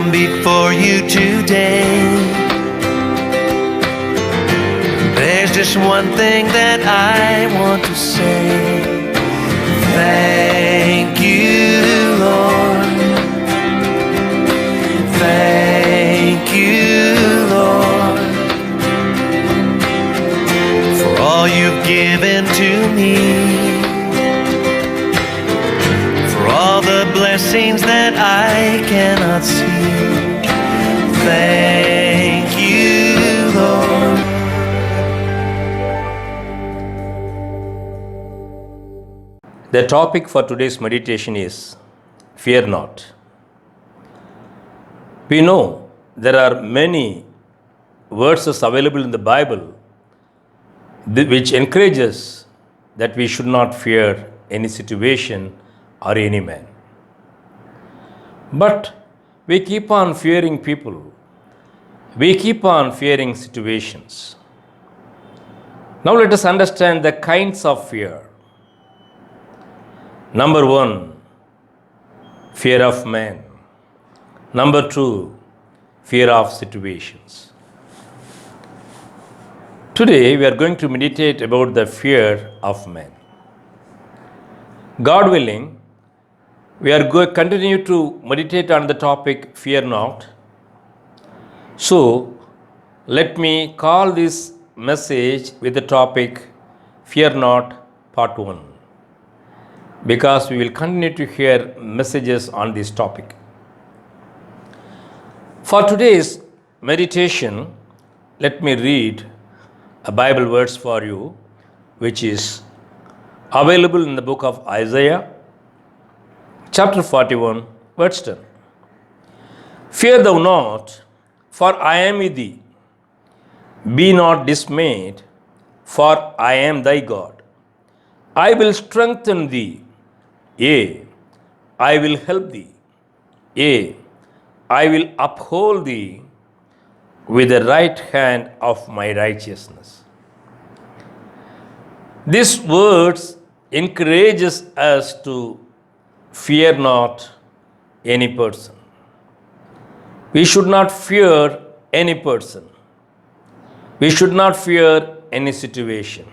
come before you today. There's just one thing that I want to say. Thank you, Lord. Thank you, Lord, for all you've given to me, for all the blessings that I cannot see. Thank you, Lord. The topic for today's meditation is Fear Not. We know there are many verses available in the Bible which encourages that we should not fear any situation or any man. But we keep on fearing people. We keep on fearing situations. Now let us understand the kinds of fear. Number 1, fear of man. Number 2, fear of situations. Today we are going to meditate about the fear of man. God willing, we are going to continue to meditate on the topic fear not. So let me call this message with the topic Fear Not Part 1, because we will continue to hear messages on this topic. For today's meditation, let me read a Bible verse for you, which is available in the book of Isaiah, chapter 41, verse 10. Fear thou not, for I am with thee. Be not dismayed, for I am thy God. I will strengthen thee, yea, I will help thee, yea, I will uphold thee with the right hand of my righteousness. These words encourages us to fear not any person. We should not fear any person. We should not fear any situation.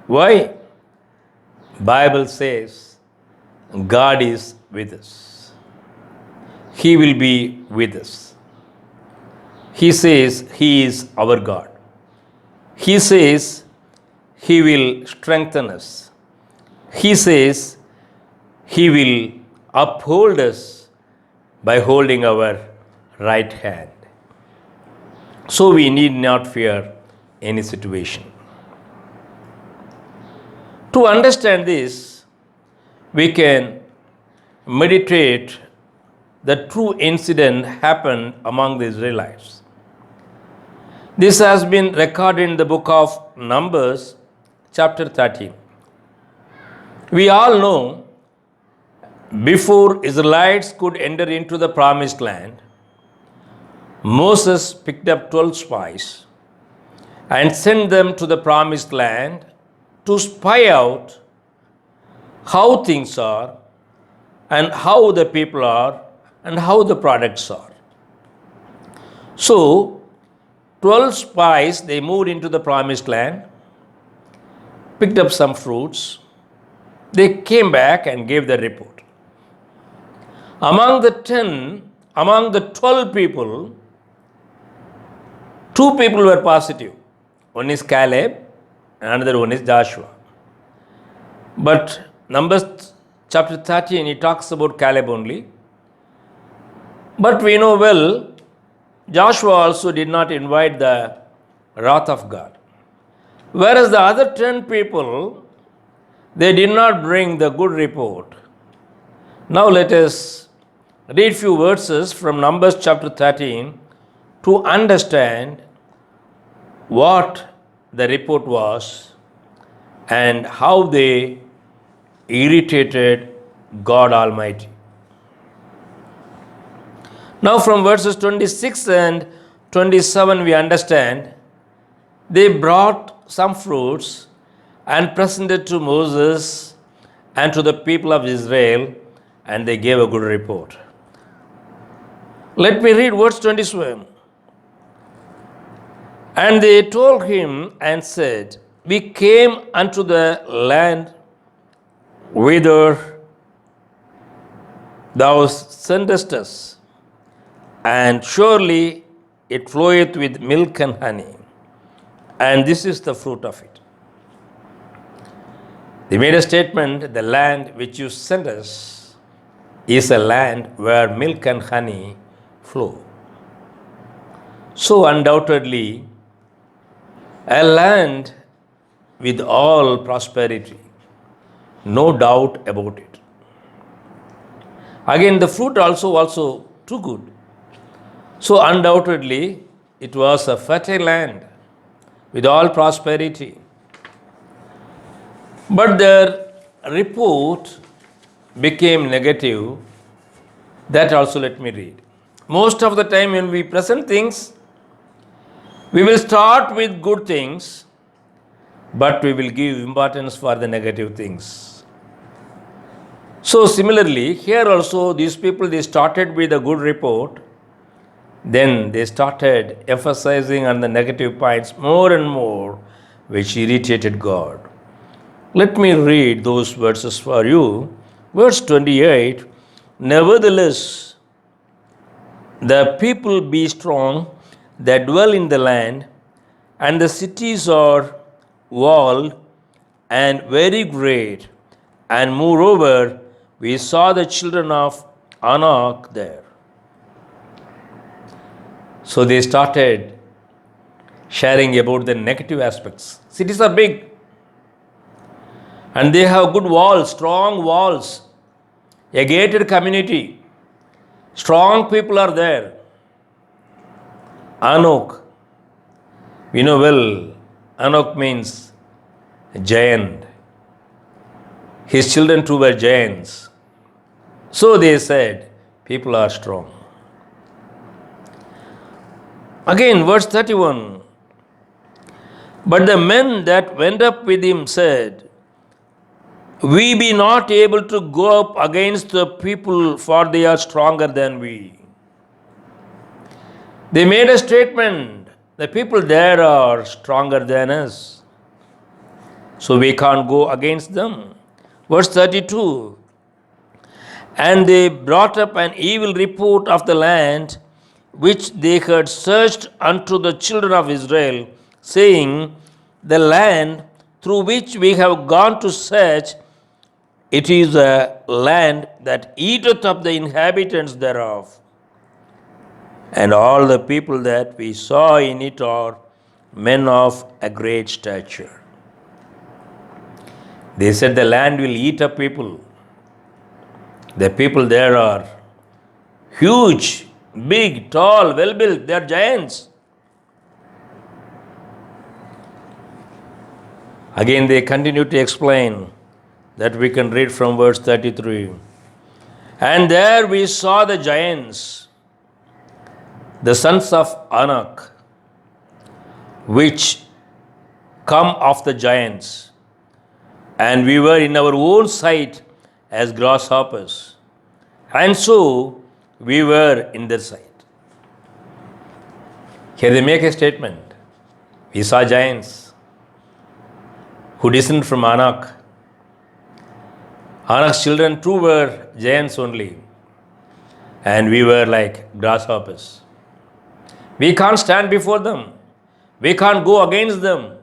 Why? Bible says God is with us. He will be with us. He says He is our God. He says He will strengthen us. He says He will uphold us by holding our right hand. So we need not fear any situation. To understand this, we can meditate the true incident happened among the Israelites. This has been recorded in the book of Numbers, chapter 13. We all know before Israelites could enter into the promised land, Moses picked up 12 spies and sent them to the promised land to spy out how things are and how the people are and how the products are. So 12 spies, they moved into the promised land, picked up some fruits. They came back and gave the report. Among the 12 people, 2 people were positive. One is Caleb, and another one is Joshua. But Numbers chapter 13, he talks about Caleb only. But we know well, Joshua also did not invite the wrath of God. Whereas the other 10 people, they did not bring the good report. Now let us read few verses from Numbers chapter 13 to understand what the report was and how they irritated God Almighty. Now from verses 26 and 27 we understand they brought some fruits and presented to Moses and to the people of Israel, and they gave a good report. Let me read verse 27. And they told him and said, We came unto the land whither thou sentest us, and surely it floweth with milk and honey, and this is the fruit of it. They made a statement, the land which you sent us is a land where milk and honey flow. So undoubtedly, a land with all prosperity, no doubt about it. Again, the fruit also too good. So undoubtedly, it was a fertile land with all prosperity. But their report became negative. That also let me read. Most of the time when we present things, we will start with good things, but we will give importance for the negative things. So similarly, here also these people, they started with a good report, then they started emphasizing on the negative points more and more, which irritated God. Let me read those verses for you. Verse 28, Nevertheless, the people be strong that dwell in the land, and the cities are walled and very great. And moreover, we saw the children of Anak there. So they started sharing about the negative aspects. Cities are big, and they have good walls, strong walls, a gated community. Strong people are there. Anak, we know well, Anak means giant. His children too were giants. So they said, people are strong. Again, verse 31. But the men that went up with him said, We be not able to go up against the people, for they are stronger than we. They made a statement, the people there are stronger than us, so we can't go against them. Verse 32. And they brought up an evil report of the land which they had searched unto the children of Israel, saying, The land through which we have gone to search, it is a land that eateth up the inhabitants thereof. And all the people that we saw in it are men of a great stature. They said the land will eat up people. The people there are huge, big, tall, well built, they are giants. Again, they continue to explain that we can read from verse 33. And there we saw the giants, the sons of Anak, which come of the giants, and we were in our own sight as grasshoppers, and so we were in their sight. Here they make a statement. We saw giants who descended from Anak. Anak's children too were giants only, and we were like grasshoppers. We can't stand before them. We can't go against them.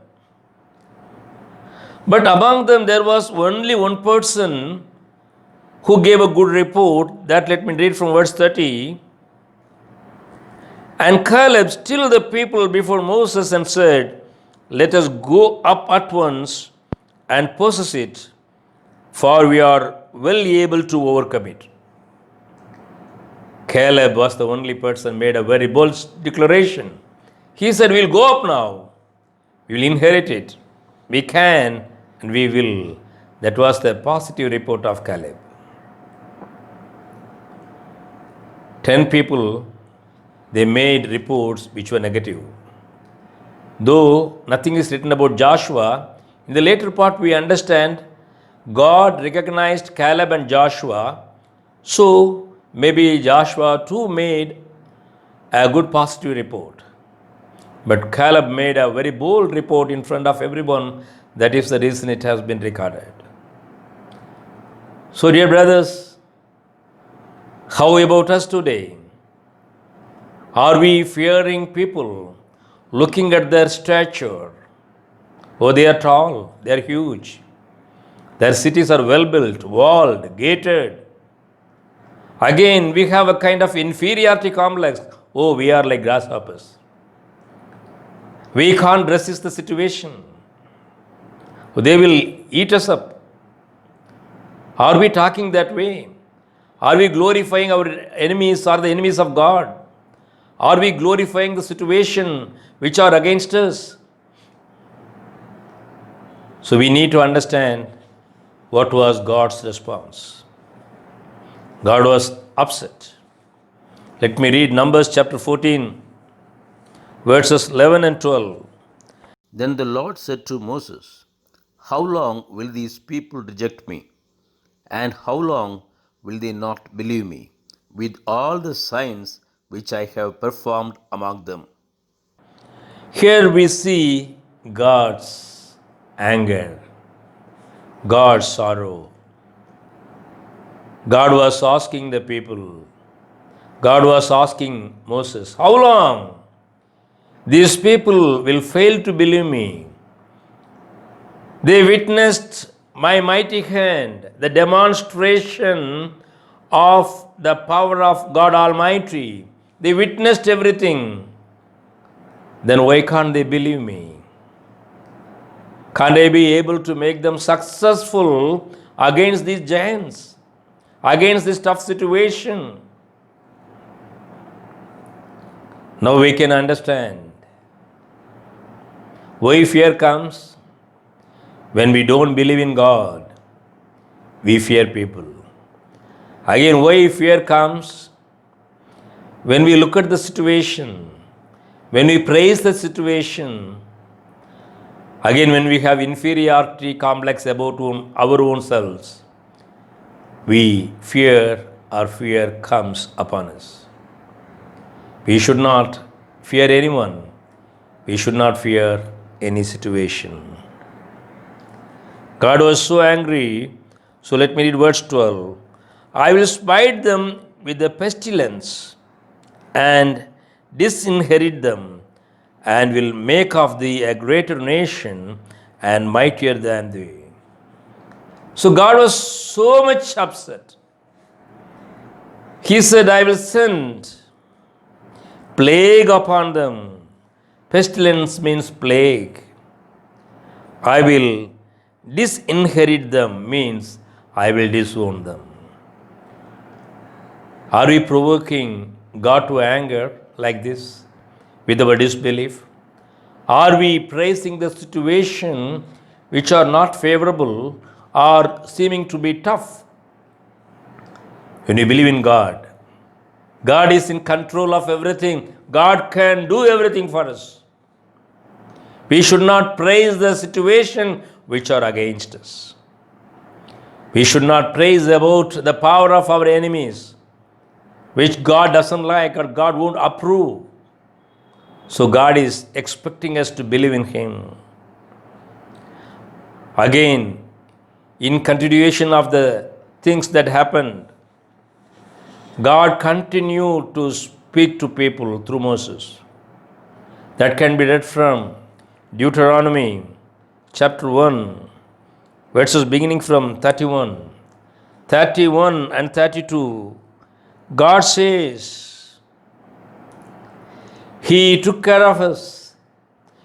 But among them there was only one person who gave a good report. That let me read from verse 30. And Caleb stilled the people before Moses and said, Let us go up at once and possess it, for we are well able to overcome it. Caleb was the only person made a very bold declaration. He said, We'll go up now. We'll inherit it. We can and we will. That was the positive report of Caleb. 10 people, they made reports which were negative. Though nothing is written about Joshua, in the later part we understand God recognized Caleb and Joshua, so maybe Joshua too made a good positive report. But Caleb made a very bold report in front of everyone. That is the reason it has been recorded. So, dear brothers, how about us today? Are we fearing people, looking at their stature? Oh, they are tall, they are huge. Their cities are well built, walled, gated. Again, we have a kind of inferiority complex. Oh, we are like grasshoppers. We can't resist the situation. They will eat us up. Are we talking that way? Are we glorifying our enemies or the enemies of God? Are we glorifying the situation which are against us? So we need to understand what was God's response. God was upset. Let me read Numbers chapter 14, verses 11 and 12. Then the Lord said to Moses, "How long will these people reject me? And how long will they not believe me, with all the signs which I have performed among them?" Here we see God's anger, God's sorrow. God was asking the people, God was asking Moses, how long these people will fail to believe me? They witnessed my mighty hand, the demonstration of the power of God Almighty. They witnessed everything. Then why can't they believe me? Can't I be able to make them successful against these giants, against this tough situation? Now we can understand why fear comes. When we don't believe in God, we fear people. Again, why fear comes? When we look at the situation, when we praise the situation, again, when we have inferiority complex about our own selves, we fear, our fear comes upon us. We should not fear anyone. We should not fear any situation. God was so angry. So let me read verse 12. I will smite them with the pestilence and disinherit them, and will make of thee a greater nation and mightier than thee. So God was so much upset. He said, I will send plague upon them. Pestilence means plague. I will disinherit them means I will disown them. Are we provoking God to anger like this with our disbelief? Are we praising the situation which are not favorable or seeming to be tough? When we believe in God, God is in control of everything. God can do everything for us. We should not praise the situation which are against us. We should not praise about the power of our enemies, which God doesn't like or God won't approve. So God is expecting us to believe in Him. Again, in continuation of the things that happened, God continued to speak to people through Moses. That can be read from Deuteronomy chapter 1, verses beginning from 31. 31 and 32, God says, He took care of us.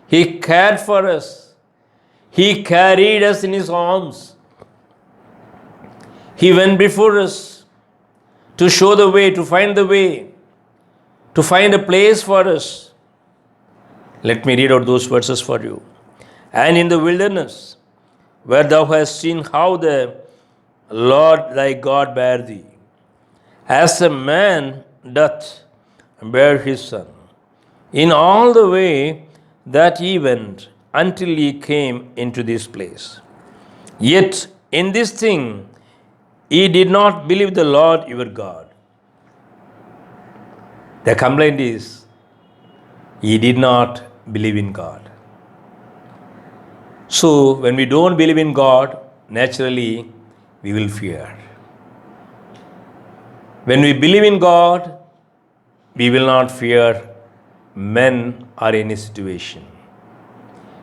He cared for us. He carried us in His arms. He went before us to show the way, to find the way, to find a place for us. Let me read out those verses for you. And in the wilderness, where thou hast seen how the Lord thy God bare thee, as a man doth bear his son, in all the way that ye went until ye came into this place. Yet in this thing ye did not believe the Lord your God. The complaint is, he did not believe in God. So, when we don't believe in God, naturally we will fear. When we believe in God, we will not fear men or any situation.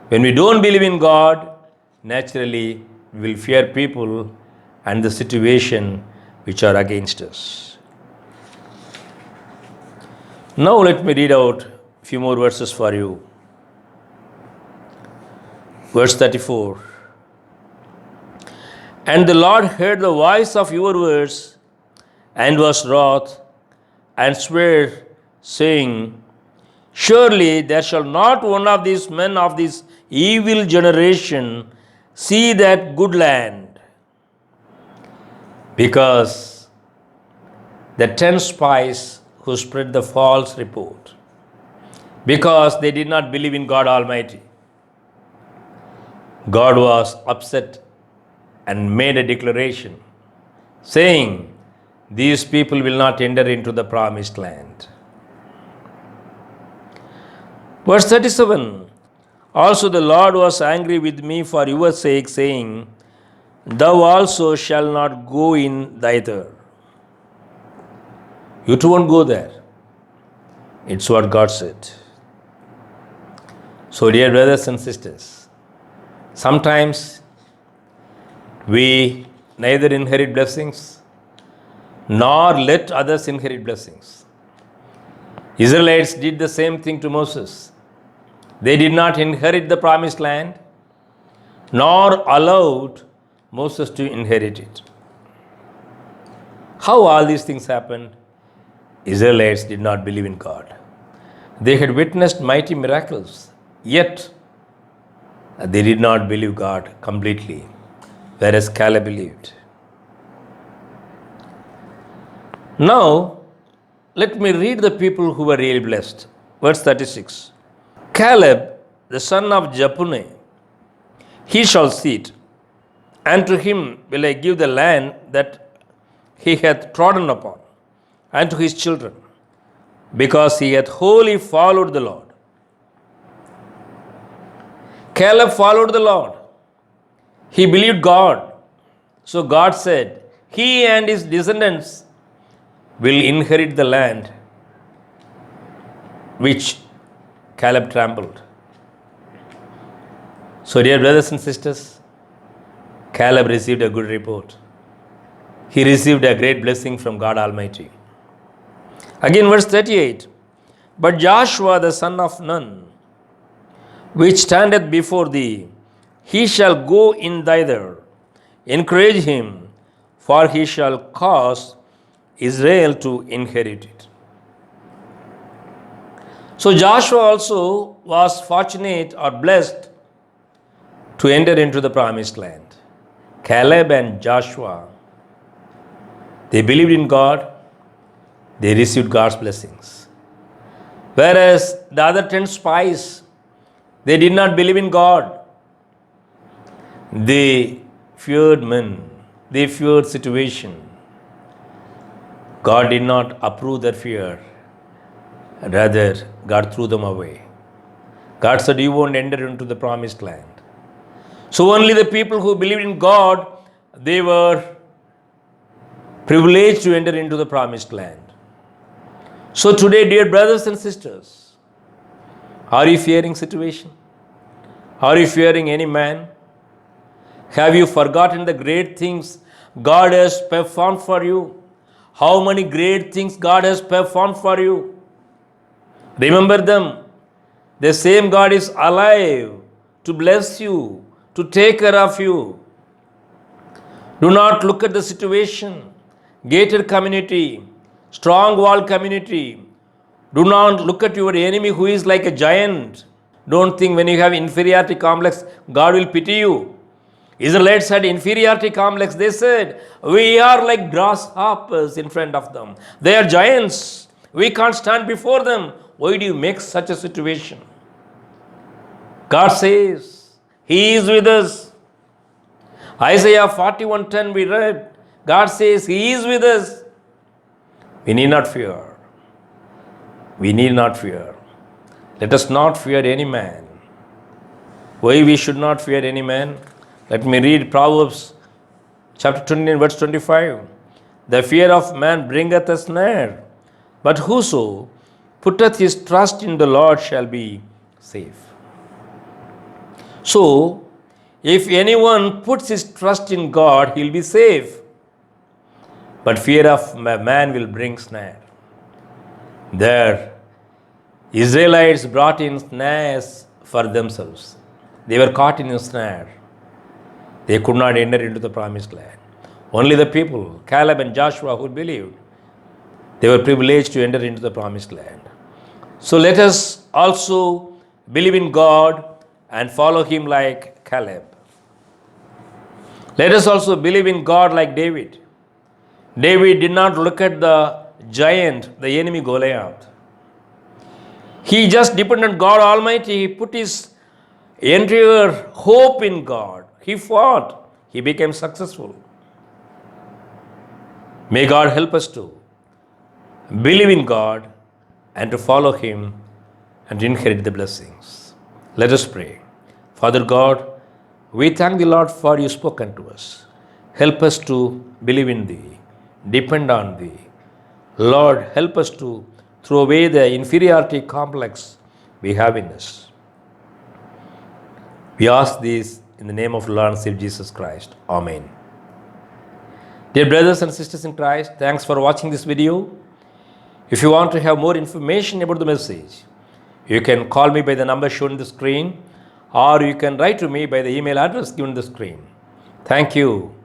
When we don't believe in God, naturally we will fear people and the situation which are against us. Now let me read out a few more verses for you. Verse 34. And the Lord heard the voice of your words and was wroth and sware, saying, surely there shall not one of these men of this evil generation see that good land. Because the 10 spies who spread the false report, because they did not believe in God Almighty, God was upset and made a declaration saying, these people will not enter into the promised land. Verse 37. Also the Lord was angry with me for your sake, saying, thou also shalt not go in thither. You too won't go there. It's what God said. So, dear brothers and sisters, sometimes we neither inherit blessings nor let others inherit blessings. Israelites did the same thing to Moses. They did not inherit the promised land nor allowed Moses to inherit it. How all these things happened? Israelites did not believe in God. They had witnessed mighty miracles, yet they did not believe God completely, whereas Caleb believed. Now, let me read the people who were really blessed. Verse 36. Caleb, the son of Jephunneh, he shall see it, and to him will I give the land that he hath trodden upon, and to his children, because he hath wholly followed the Lord. Caleb followed the Lord. He believed God. So God said, he and his descendants will inherit the land which Caleb trampled. So, dear brothers and sisters, Caleb received a good report. He received a great blessing from God Almighty. Again, verse 38. But Joshua the son of Nun, which standeth before thee, he shall go in thither. Encourage him, for he shall cause Israel to inherit it. So Joshua also was fortunate or blessed to enter into the promised land. Caleb and Joshua, they believed in God, they received God's blessings. Whereas the other 10 spies, they did not believe in God. They feared men, they feared situation. God did not approve their fear. Rather, God threw them away. God said, you won't enter into the promised land. So only the people who believed in God, they were privileged to enter into the promised land. So today, dear brothers and sisters, are you fearing situation? Are you fearing any man? Have you forgotten the great things God has performed for you? How many great things God has performed for you? Remember them. The same God is alive to bless you, to take care of you. Do not look at the situation, gated community, strong wall community. Do not look at your enemy who is like a giant. Don't think when you have inferiority complex, God will pity you. Israelites had inferiority complex. They said, we are like grasshoppers in front of them. They are giants. We can't stand before them. Why do you make such a situation? God says, he is with us. Isaiah 41:10 we read, God says, he is with us. We need not fear. We need not fear. Let us not fear any man. Why we should not fear any man? Let me read Proverbs chapter 29, verse 25. The fear of man bringeth a snare, but whoso putteth his trust in the Lord shall be safe. So, if anyone puts his trust in God, he'll be safe. But fear of man will bring snare. There, Israelites brought in snares for themselves. They were caught in a snare. They could not enter into the promised land. Only the people, Caleb and Joshua, who believed, they were privileged to enter into the promised land. So let us also believe in God and follow Him like Caleb. Let us also believe in God like David. David did not look at the giant, the enemy Goliath. He just depended on God Almighty. He put his entire hope in God. He fought. He became successful. May God help us to believe in God and to follow Him and to inherit the blessings. Let us pray. Father God, we thank the Lord for you spoken to us. Help us to believe in Thee, depend on Thee. Lord, help us to throw away the inferiority complex we have in us. We ask this in the name of Lord and Savior Jesus Christ. Amen. Dear brothers and sisters in Christ, thanks for watching this video. If you want to have more information about the message, you can call me by the number shown on the screen, or you can write to me by the email address given on the screen. Thank you.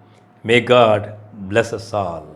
May God bless us all.